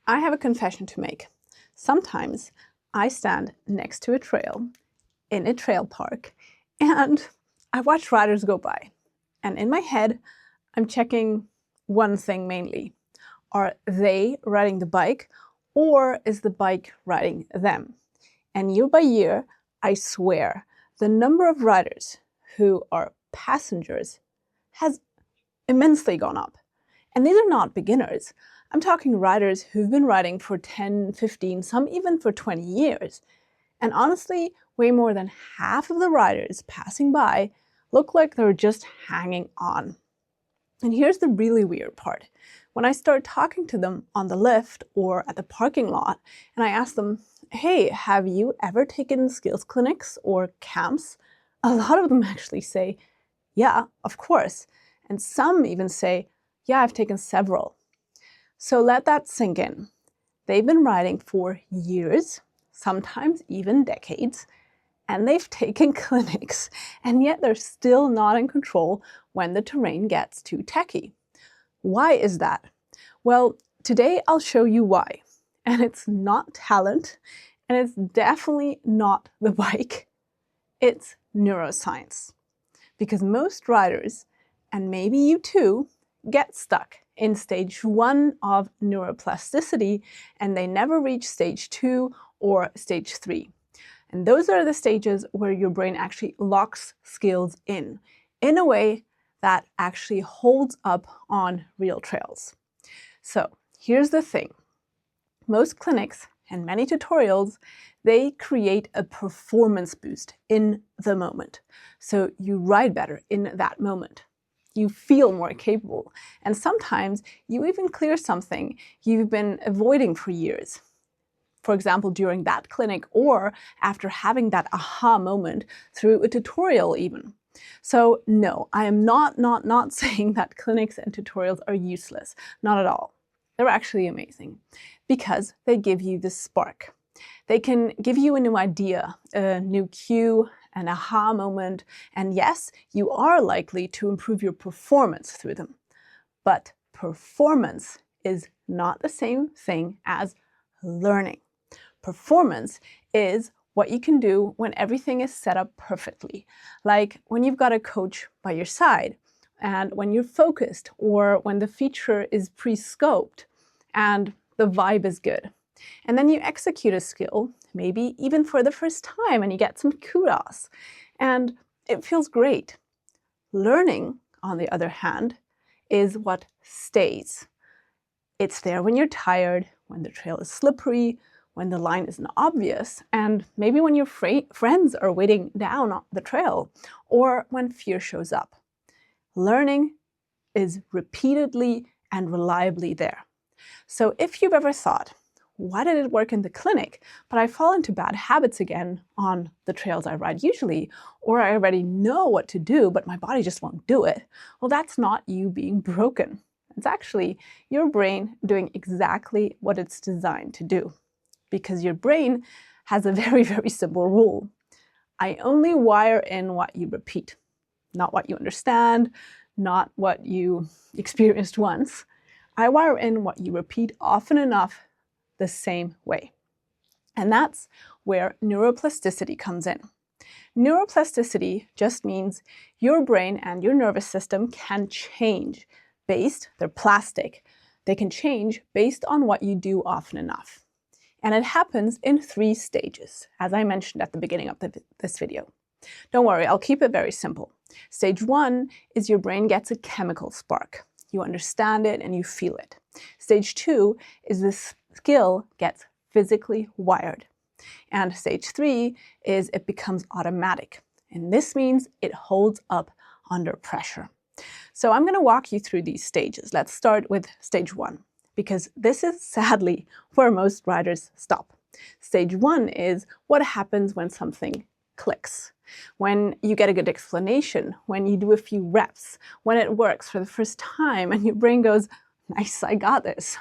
I have a confession to make. Sometimes I stand next to a trail in a trail park and I watch riders go by. And in my head, I'm checking one thing mainly. Are they riding the bike or is the bike riding them? And year by year, I swear, the number of riders who are passengers has immensely gone up. And these are not beginners. I'm talking riders who've been riding for 10, 15, some even for 20 years. And honestly, way more than half of the riders passing by look like they're just hanging on. And here's the really weird part. When I start talking to them on the lift or at the parking lot, and I ask them, hey, have you ever taken skills clinics or camps? A lot of them actually say, yeah, of course. And some even say, yeah, I've taken several. So let that sink in. They've been riding for years, sometimes even decades, and they've taken clinics, and yet they're still not in control when the terrain gets too techy. Why is that? Well, today I'll show you why. And it's not talent, and it's definitely not the bike. It's neuroscience. Because most riders, and maybe you too, get stuck in stage 1 of neuroplasticity, and they never reach stage 2 or stage 3. And those are the stages where your brain actually locks skills in a way that actually holds up on real trails. So here's the thing. Most clinics and many tutorials, they create a performance boost in the moment. So you ride better in that moment. You feel more capable, and sometimes you even clear something you've been avoiding for years. For example, during that clinic or after having that aha moment through a tutorial even. So no, I am not saying that clinics and tutorials are useless, not at all. They're actually amazing because they give you the spark. They can give you a new idea, a new cue, an aha moment, and yes, you are likely to improve your performance through them. But performance is not the same thing as learning. Performance is what you can do when everything is set up perfectly, like when you've got a coach by your side, and when you're focused, or when the feature is pre-scoped, and the vibe is good. And then you execute a skill, maybe even for the first time, and you get some kudos. And it feels great. Learning, on the other hand, is what stays. It's there when you're tired, when the trail is slippery, when the line isn't obvious, and maybe when your friends are waiting down the trail, or when fear shows up. Learning is repeatedly and reliably there. So if you've ever thought, why did it work in the clinic, but I fall into bad habits again on the trails I ride usually, or I already know what to do, but my body just won't do it, well, that's not you being broken. It's actually your brain doing exactly what it's designed to do. Because your brain has a very, very simple rule. I only wire in what you repeat, not what you understand, not what you experienced once. I wire in what you repeat often enough the same way. And that's where neuroplasticity comes in. Neuroplasticity just means your brain and your nervous system can change they're plastic. They can change based on what you do often enough. And it happens in 3 stages, as I mentioned at the beginning of this video. Don't worry, I'll keep it very simple. Stage 1 is your brain gets a chemical spark. You understand it and you feel it. Stage 2 is the skill gets physically wired. And stage 3 is it becomes automatic. And this means it holds up under pressure. So I'm going to walk you through these stages. Let's start with stage 1. Because this is sadly where most riders stop. Stage 1 is what happens when something clicks, when you get a good explanation, when you do a few reps, when it works for the first time and your brain goes, nice, I got this.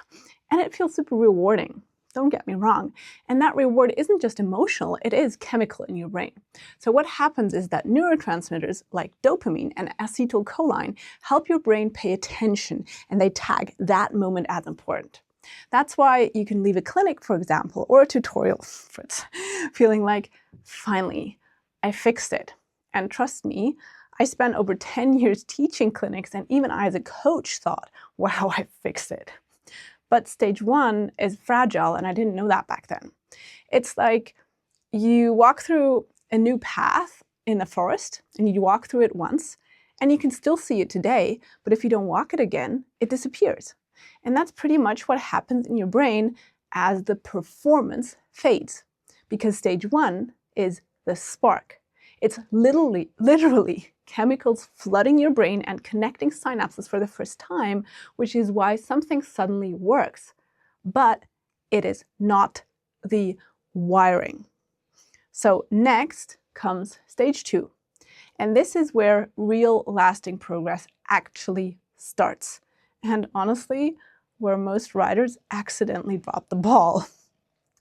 And it feels super rewarding. Don't get me wrong. And that reward isn't just emotional, it is chemical in your brain. So what happens is that neurotransmitters like dopamine and acetylcholine help your brain pay attention, and they tag that moment as important. That's why you can leave a clinic, for example, or a tutorial, feeling like, finally, I fixed it. And trust me, I spent over 10 years teaching clinics, and even I as a coach thought, wow, I fixed it. But stage 1 is fragile, and I didn't know that back then. It's like you walk through a new path in the forest, and you walk through it once, and you can still see it today, but if you don't walk it again, it disappears. And that's pretty much what happens in your brain as the performance fades. Because stage 1 is the spark. It's literally chemicals flooding your brain and connecting synapses for the first time, which is why something suddenly works. But it is not the wiring. So next comes stage 2. And this is where real lasting progress actually starts. And honestly, where most riders accidentally drop the ball.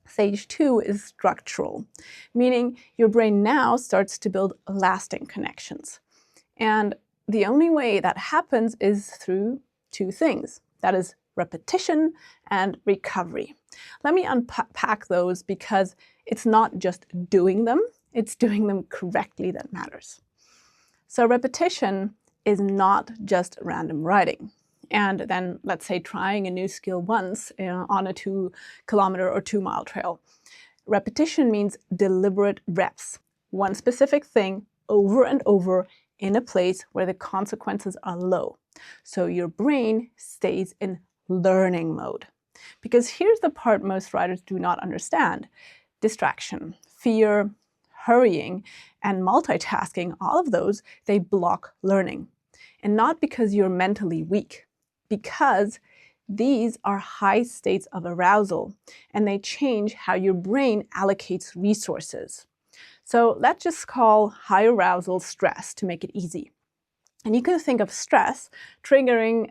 Stage 2 is structural, meaning your brain now starts to build lasting connections. And the only way that happens is through 2 things. That is repetition and recovery. Let me unpack those because it's not just doing them, it's doing them correctly that matters. So repetition is not just random riding. And then, let's say, trying a new skill once on a 2-kilometer or 2-mile trail. Repetition means deliberate reps. One specific thing over and over in a place where the consequences are low. So your brain stays in learning mode. Because here's the part most riders do not understand. Distraction, fear, hurrying, and multitasking, all of those, they block learning. And not because you're mentally weak, because these are high states of arousal, and they change how your brain allocates resources. So let's just call high arousal stress to make it easy. And you can think of stress triggering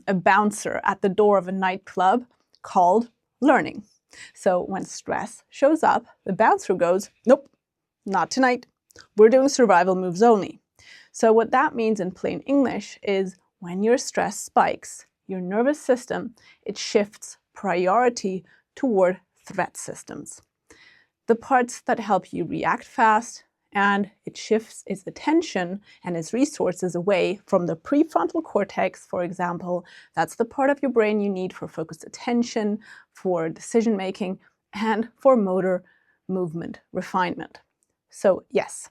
a bouncer at the door of a nightclub called learning. So when stress shows up, the bouncer goes, nope, not tonight. We're doing survival moves only. So what that means in plain English is when your stress spikes, your nervous system, it shifts priority toward threat systems. The parts that help you react fast, and it shifts its attention and its resources away from the prefrontal cortex, for example. That's the part of your brain you need for focused attention, for decision making, and for motor movement refinement. So yes,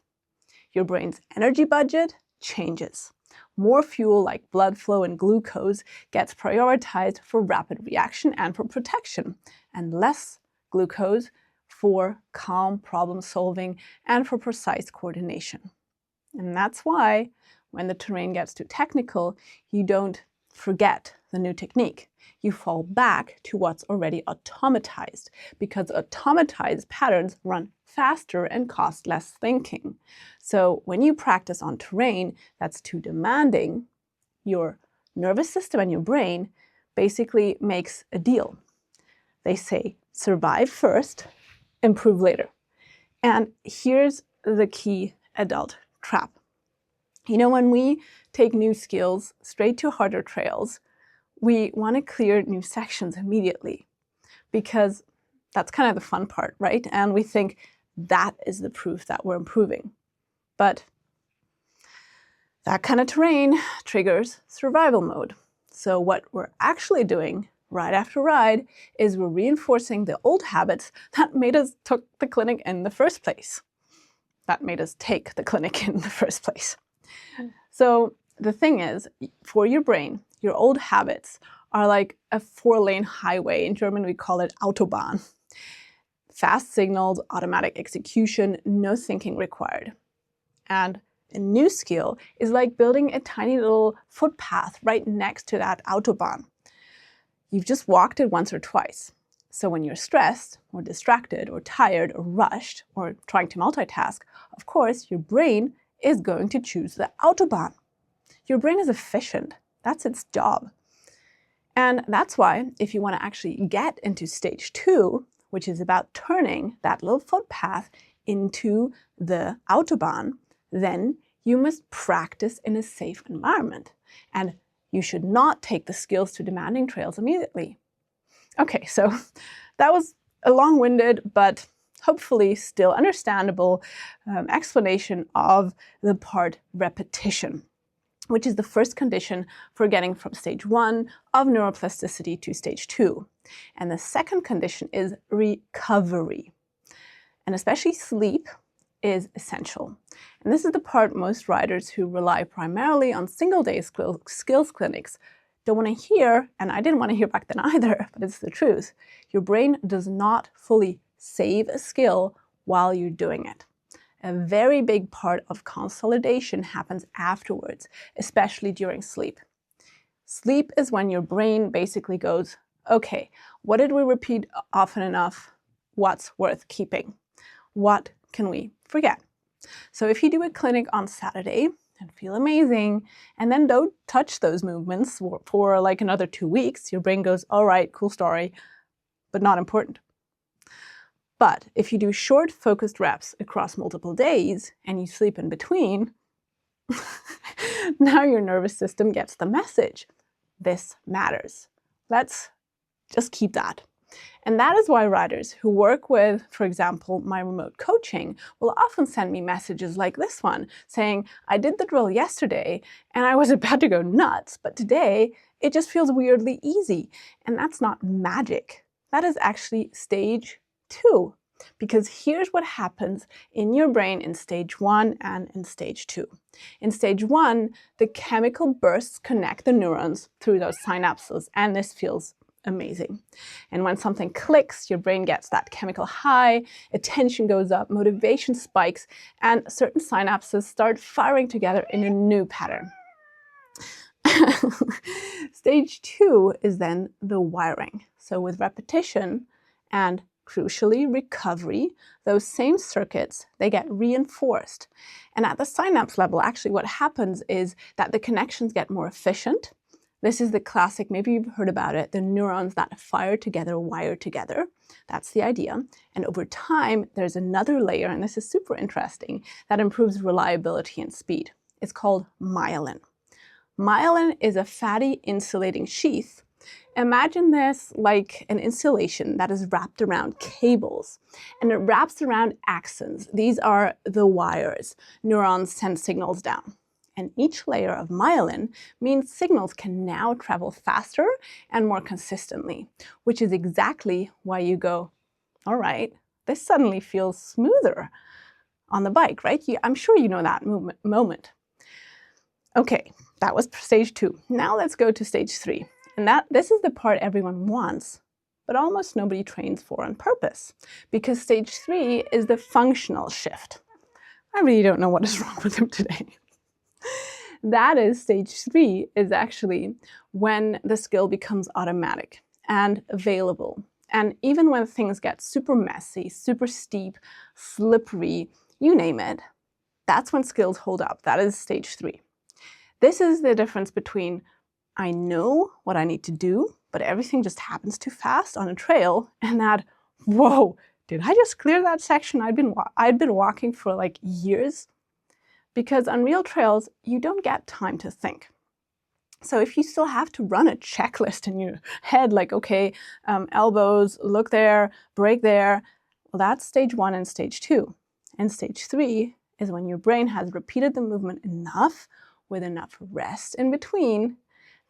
your brain's energy budget changes. More fuel like blood flow and glucose gets prioritized for rapid reaction and for protection, and less glucose for calm problem solving and for precise coordination. And that's why when the terrain gets too technical, you don't forget the new technique. You fall back to what's already automatized, because automatized patterns run faster and cost less thinking. So when you practice on terrain that's too demanding, your nervous system and your brain basically makes a deal. They say, survive first, improve later. And here's the key adult trap. You know, when we take new skills straight to harder trails, we want to clear new sections immediately because that's kind of the fun part, right? And we think that is the proof that we're improving. But that kind of terrain triggers survival mode. So what we're actually doing ride after ride is we're reinforcing the old habits that made us take the clinic in the first place. So the thing is, for your brain, your old habits are like a 4-lane highway. In German, we call it Autobahn. Fast signals, automatic execution, no thinking required. And a new skill is like building a tiny little footpath right next to that Autobahn. You've just walked it once or twice. So when you're stressed or distracted or tired or rushed or trying to multitask, of course, your brain is going to choose the Autobahn. Your brain is efficient. That's its job. And that's why if you want to actually get into stage 2, which is about turning that little footpath into the Autobahn, then you must practice in a safe environment. And you should not take the skills to demanding trails immediately. Okay, so that was a long-winded but hopefully still understandable explanation of the part repetition, which is the first condition for getting from stage 1 of neuroplasticity to stage 2. And the second condition is recovery. And especially sleep is essential. And this is the part most riders who rely primarily on single-day skills clinics don't want to hear, and I didn't want to hear back then either, but it's the truth. Your brain does not fully save a skill while you're doing it. A very big part of consolidation happens afterwards, especially during sleep. Sleep is when your brain basically goes, okay, what did we repeat often enough? What's worth keeping? What can we forget? So if you do a clinic on Saturday and feel amazing, and then don't touch those movements for like another 2 weeks, your brain goes, all right, cool story, but not important. But if you do short focused reps across multiple days and you sleep in between, now your nervous system gets the message. This matters. Let's just keep that. And that is why riders who work with, for example, my remote coaching will often send me messages like this one saying, I did the drill yesterday and I was about to go nuts, but today it just feels weirdly easy. And that's not magic. That is actually stage 2. Because here's what happens in your brain in stage 1 and in stage 2. In stage 1, the chemical bursts connect the neurons through those synapses, and this feels amazing. And when something clicks, your brain gets that chemical high, attention goes up, motivation spikes, and certain synapses start firing together in a new pattern. Stage 2 is then the wiring. So with repetition and crucially recovery, those same circuits, they get reinforced. And at the synapse level, actually what happens is that the connections get more efficient. This is the classic, maybe you've heard about it, the neurons that fire together, wire together. That's the idea. And over time, there's another layer, and this is super interesting, that improves reliability and speed. It's called myelin. Myelin is a fatty insulating sheath. Imagine this like an insulation that is wrapped around cables, and it wraps around axons. These are the wires. Neurons send signals down. And each layer of myelin means signals can now travel faster and more consistently, which is exactly why you go, all right, this suddenly feels smoother on the bike, right? I'm sure you know that moment. Okay, that was stage 2. Now let's go to stage 3. And this is the part everyone wants, but almost nobody trains for on purpose, because stage 3 is the functional shift. I really don't know what is wrong with him today. That is, stage 3 is actually when the skill becomes automatic and available. And even when things get super messy, super steep, slippery, you name it, that's when skills hold up. That is stage 3. This is the difference between I know what I need to do, but everything just happens too fast on a trail, and that, whoa, did I just clear that section I'd been walking for like years? Because on real trails, you don't get time to think. So if you still have to run a checklist in your head, like, okay, elbows, look there, break there, well, that's stage 1 and stage 2. And stage 3 is when your brain has repeated the movement enough, with enough rest in between,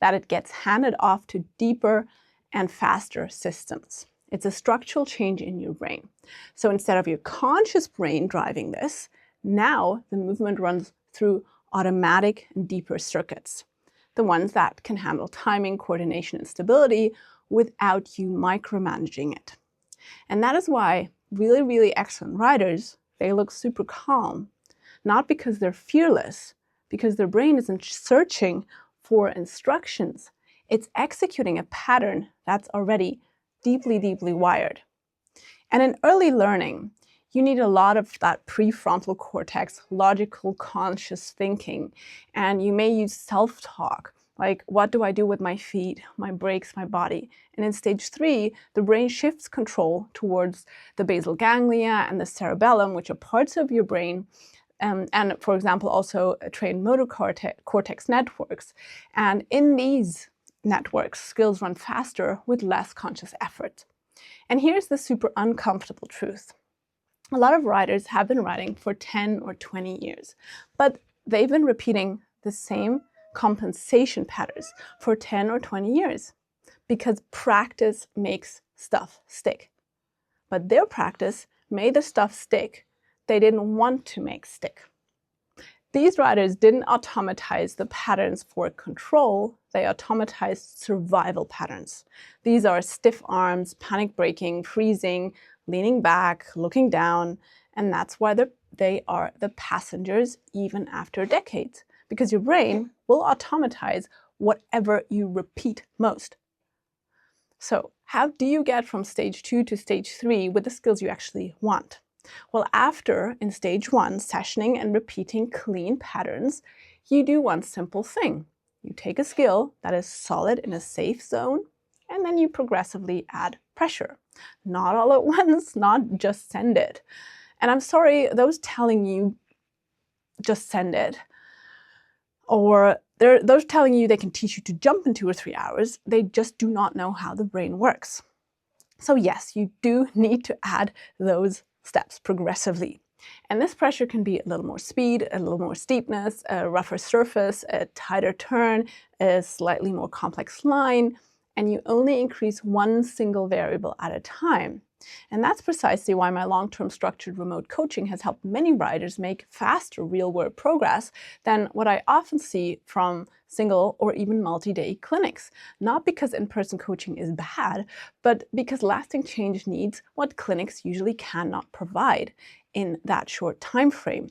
that it gets handed off to deeper and faster systems. It's a structural change in your brain. So instead of your conscious brain driving this, now the movement runs through automatic and deeper circuits, the ones that can handle timing, coordination, and stability without you micromanaging it. And that is why really, really excellent riders, they look super calm, not because they're fearless, because their brain isn't searching for instructions. It's executing a pattern that's already deeply, deeply wired. And in early learning, you need a lot of that prefrontal cortex, logical, conscious thinking. And you may use self-talk, like, what do I do with my feet, my brakes, my body? And in stage 3, the brain shifts control towards the basal ganglia and the cerebellum, which are parts of your brain, and for example, also trained motor cortex networks. And in these networks, skills run faster with less conscious effort. And here's the super uncomfortable truth. A lot of riders have been riding for 10 or 20 years, but they've been repeating the same compensation patterns for 10 or 20 years because practice makes stuff stick. But their practice made the stuff stick they didn't want to make stick. These riders didn't automatize the patterns for control, they automatized survival patterns. These are stiff arms, panic braking, freezing, leaning back, looking down, and that's why they are the passengers even after decades, because your brain will automatize whatever you repeat most. So how do you get from stage 2 to stage 3 with the skills you actually want? Well, after, in stage 1, sessioning and repeating clean patterns, you do one simple thing. You take a skill that is solid in a safe zone, and then you progressively add pressure. Not all at once, not just send it. And I'm sorry, those telling you just send it, or those telling you they can teach you to jump in 2 or 3 hours, they just do not know how the brain works. So yes, you do need to add those steps progressively. And this pressure can be a little more speed, a little more steepness, a rougher surface, a tighter turn, a slightly more complex line, and you only increase one single variable at a time. And that's precisely why my long-term structured remote coaching has helped many riders make faster real-world progress than what I often see from single or even multi-day clinics. Not because in-person coaching is bad, but because lasting change needs what clinics usually cannot provide in that short time frame.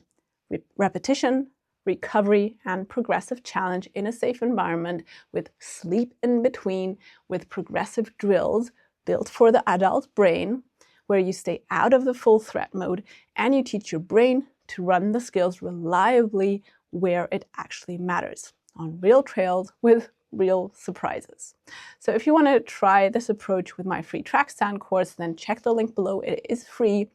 Repetition, recovery, and progressive challenge in a safe environment with sleep in between, with progressive drills built for the adult brain, where you stay out of the full threat mode and you teach your brain to run the skills reliably where it actually matters, on real trails with real surprises. So if you want to try this approach with my free Trackstand course, then check the link below. It is free.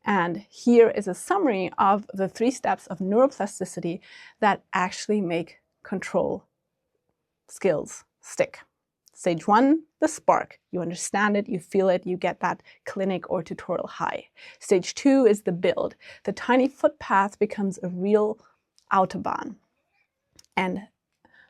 And here is a summary of the 3 steps of neuroplasticity that actually make control skills stick. Stage 1, the spark. You understand it, you feel it, you get that clinic or tutorial high. Stage 2 is the build. The tiny footpath becomes a real autobahn. And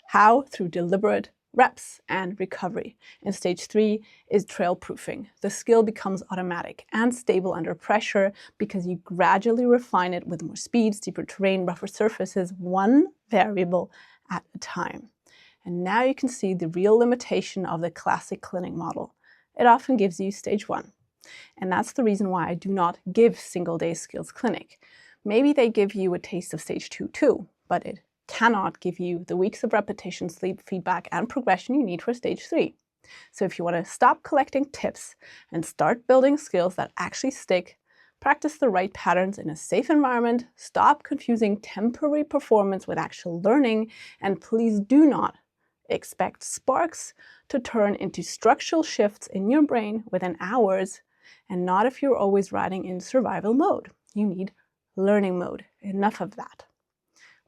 how? Through deliberate reps and recovery. And stage 3 is trail proofing. The skill becomes automatic and stable under pressure because you gradually refine it with more speed, steeper terrain, rougher surfaces, one variable at a time. And now you can see the real limitation of the classic clinic model. It often gives you stage 1. And that's the reason why I do not give single-day skills clinic. Maybe they give you a taste of stage 2 too, but it cannot give you the weeks of repetition, sleep, feedback, and progression you need for stage 3. So if you want to stop collecting tips and start building skills that actually stick, practice the right patterns in a safe environment, stop confusing temporary performance with actual learning, and please do not expect sparks to turn into structural shifts in your brain within hours, and not if you're always riding in survival mode. You need learning mode. Enough of that.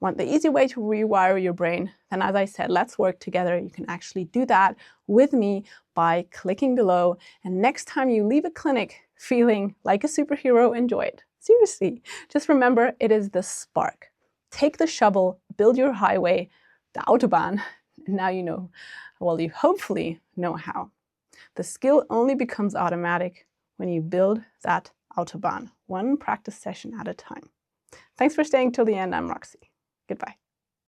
Want the easy way to rewire your brain? Then as I said, let's work together. You can actually do that with me by clicking below. And next time you leave a clinic feeling like a superhero, enjoy it. Seriously, just remember it is the spark. Take the shovel, build your highway, the Autobahn. Now you know, well, you hopefully know how. The skill only becomes automatic when you build that Autobahn, one practice session at a time. Thanks for staying till the end. I'm Roxy. Goodbye.